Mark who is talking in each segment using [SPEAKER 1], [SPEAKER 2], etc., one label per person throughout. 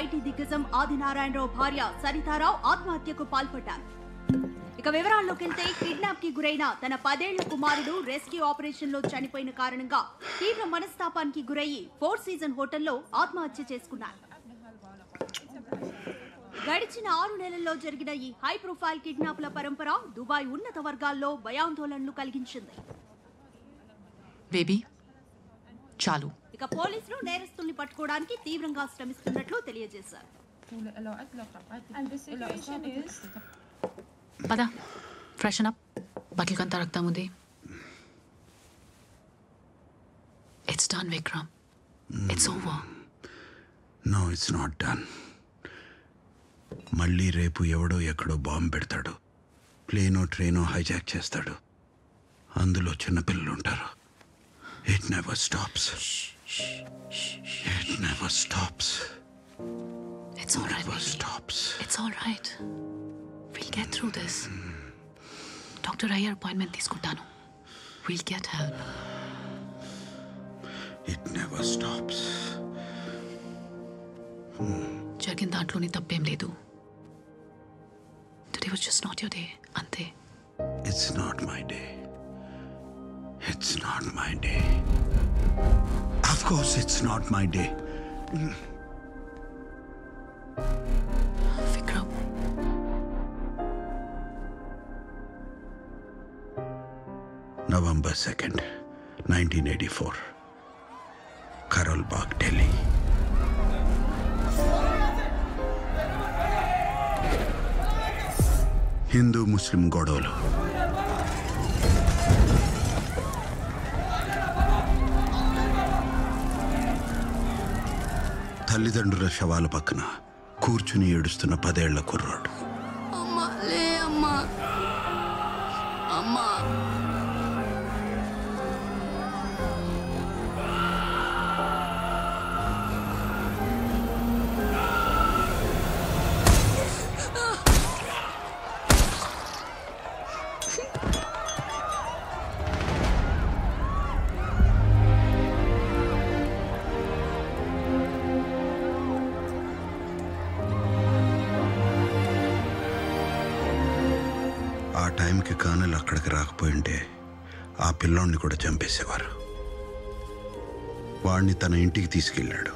[SPEAKER 1] IT దిగ్గజం ఆదినారాయణరావు భార్య సరితారావు ఆత్మహత్యకు పాల్పడ్డారు. ఇక వివరాల్లోకి వెళ్తే కిడ్నాప్ కి గురైన తన 10 ఏళ్ల కుమారుడు రెస్క్యూ ఆపరేషన్ లో చనిపోయిన కారణంగా తీవ్ర మనస్తాపానికి గురయ్యి 4 సీజన్ హోటల్లో ఆత్మహత్య చేసుకున్నారు. గడిచిన 6 నెలల్లో జరిగిన ఈ హై ప్రొఫైల్ కిడ్నాప్ల పరంపర దుబాయ్ ఉన్నత వర్గాల్లో భయాందోళనలు కలిగించింది.
[SPEAKER 2] బేబీ చాలు.
[SPEAKER 1] ఇక పోలీసులు నేరస్తుల్ని పట్టుకోవడానికి తీవ్రంగా శ్రమిస్తున్నట్లు తెలియజేశారు.
[SPEAKER 2] పద ఫ్రెషన్ అప్, బట్టలు కంతా రక్తం ఉంది. It's done Vikram, it's over.
[SPEAKER 3] No, it's not done. మళ్ళీ రేపు ఎవడో ఎక్కడో బాంబు పెడతాడు, ప్లేనో ట్రైనో హైజాక్ చేస్తాడు, అందులో చిన్నపిల్లలు ఉంటారు. It never stops. It never stops.
[SPEAKER 2] It's all right.
[SPEAKER 3] It never stops.
[SPEAKER 2] It's all right. We'll get through this. Dr. Iyer appointment తీసుకుంటాను. We'll get help.
[SPEAKER 3] It never stops.
[SPEAKER 2] జరిగిన దాంట్లోని తప్పేం లేదు. Today was just not your day. అంతే.
[SPEAKER 3] It's not my day. It's not my day. Of course it's not my day.
[SPEAKER 2] Vikram.
[SPEAKER 3] November 2nd, 1984. Karol Bagh, Delhi. Hindu ముస్లిం గొడవలు. తల్లిదండ్రుల శవాల పక్కన కూర్చుని ఏడుస్తున్న 10 ఏళ్ల కుర్రాడు. ఆ టైంకి కానలు అక్కడికి రాకపోయింటే ఆ పిల్లోడిని కూడా చంపేసేవారు. వాడిని తన ఇంటికి తీసుకెళ్ళాడు.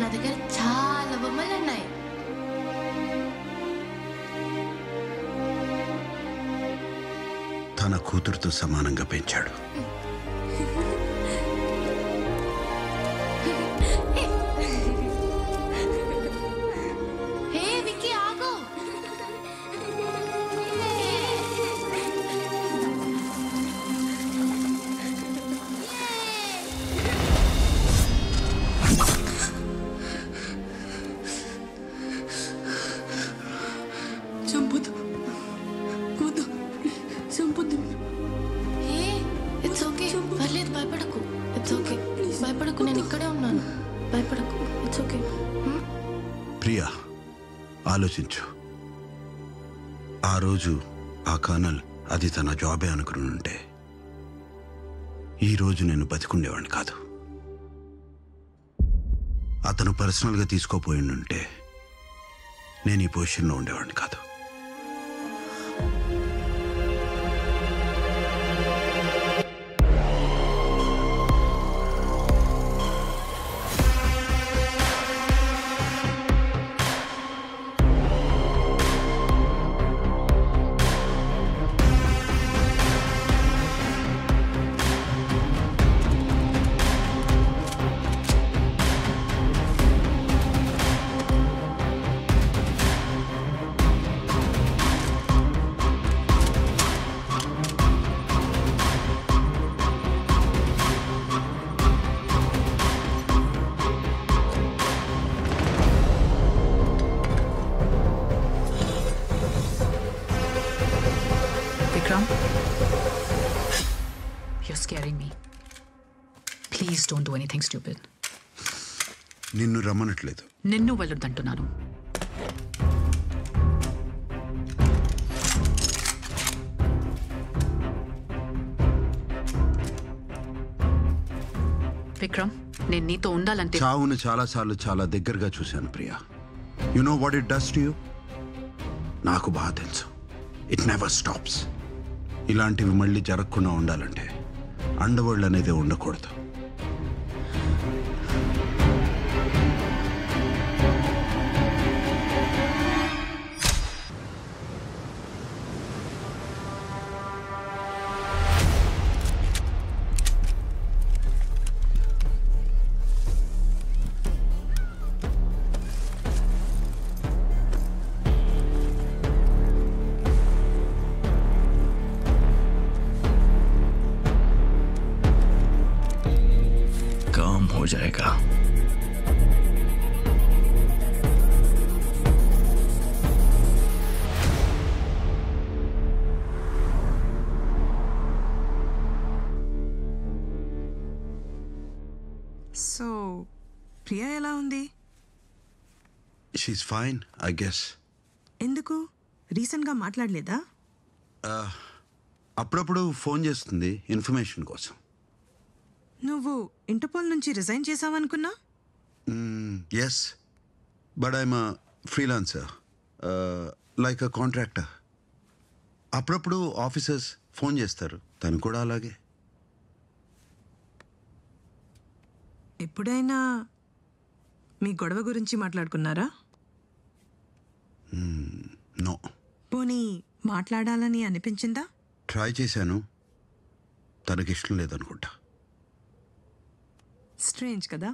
[SPEAKER 4] నా దగ్గర చాలా బొమ్మలు ఉన్నాయి.
[SPEAKER 3] తన కూతురుతో సమానంగా పెంచాడు.
[SPEAKER 4] హే విక్కీ, ఆగు.
[SPEAKER 2] చంపొద్దు, వద్దు, చంపొద్దు.
[SPEAKER 4] హే, ఇట్స్ ఓకే, పర్లేదు, భయపడకు. ఇట్స్ ఓకే, భయపడకు, నేను ఇక్కడే ఉన్నాను. భయపడకు, ఇట్స్ ఓకే.
[SPEAKER 3] ప్రియా, ఆలోచించు. ఆ రోజు ఆ కర్నల్ అది తన జాబే అనుకుని ఉంటే ఈరోజు నేను బతికుండేవాడిని కాదు. అతను పర్సనల్గా తీసుకోపోయి ఉంటే నేను ఈ పొజిషన్లో ఉండేవాడిని కాదు.
[SPEAKER 2] don't do anything stupid.
[SPEAKER 3] నిన్ను రమ్మనట్లేదు.
[SPEAKER 2] నిన్ను వెళ్ళొద్దంటున్నాను. విక్రమ్, నేను నీతో ఉండాలంటే
[SPEAKER 3] చావును చాలాసార్లు చాలా దగ్గరగా చూశాను Priya. You know what it does to you? నాకు బాగా తెలుసు. It never stops. ఇలాంటివి మళ్ళీ జరగకుండా ఉండాలంటే అండర్వరల్డ్ అనేది ఉండకూడదు.
[SPEAKER 5] हो जाएगा.
[SPEAKER 6] సో ప్రియా ఎలా ఉంది?
[SPEAKER 3] She's fine I guess.
[SPEAKER 6] ఎందుకు రీసెంట్గా మాట్లాడలేదా?
[SPEAKER 3] అప్పుడప్పుడు ఫోన్ చేస్తుంది ఇన్ఫర్మేషన్ కోసం.
[SPEAKER 6] నువ్వు ఇంటర్పోల్ నుంచి రిజైన్ చేసావనుకున్నా?
[SPEAKER 3] Yes, but I'm freelancer, like a contractor. అప్పుడప్పుడు ఆఫీసర్స్ ఫోన్ చేస్తారు, తను కూడా అలాగే.
[SPEAKER 6] ఎప్పుడైనా మీ గొడవ గురించి మాట్లాడుకున్నారా?
[SPEAKER 3] నో.
[SPEAKER 6] పోనీ మాట్లాడాలని అనిపించిందా?
[SPEAKER 3] ట్రై చేశాను, తనకిష్టం లేదనుకుంటా.
[SPEAKER 6] స్ట్రేంజ్ కదా,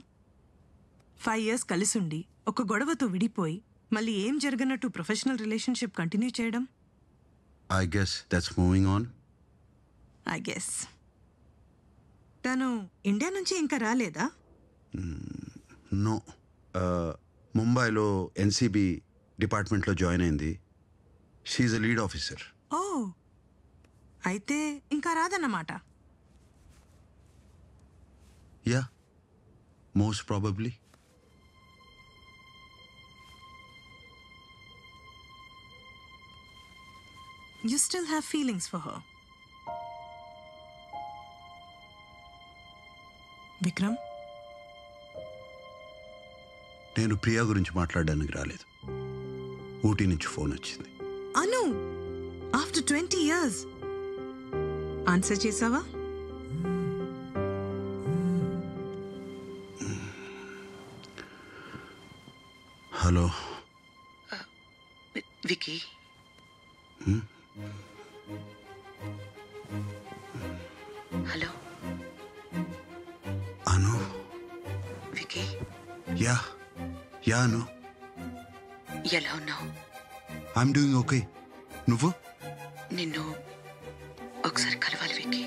[SPEAKER 6] 5 years కలిసుండి ఒక గొడవతో విడిపోయి మళ్ళీ ఏం జరగనట్టు ప్రొఫెషనల్ రిలేషన్షిప్ కంటిన్యూ చేయడం.
[SPEAKER 3] I guess that's moving on.
[SPEAKER 6] I guess. తను ఇండియా నుంచి ఇంకా రాలేదా?
[SPEAKER 3] నో. ముంబైలో ఎన్సీబీ డిపార్ట్మెంట్లో జాయిన్ అయింది. She's a lead officer.
[SPEAKER 6] Oh, అయితే ఇంకా రాదన్నమాట.
[SPEAKER 3] Yeah, most probably.
[SPEAKER 6] You still have feelings for her. Vikram,
[SPEAKER 3] నేను ప్రియా గురించి మాట్లాడడానికి రాలేదు. ఊటీ నుంచి ఫోన్ వచ్చింది.
[SPEAKER 6] అను, ఆఫ్టర్ 20 years ఆన్సర్ చేసావా?
[SPEAKER 3] Hello
[SPEAKER 2] Vicky. Hello
[SPEAKER 3] Anu.
[SPEAKER 2] Vicky,
[SPEAKER 3] yeah yeah Anu.
[SPEAKER 2] ఎలా ఉన్నావు?
[SPEAKER 3] I'm doing okay. నువ్వు?
[SPEAKER 2] నిన్ను ఒకసారి కలవాలి వికీ.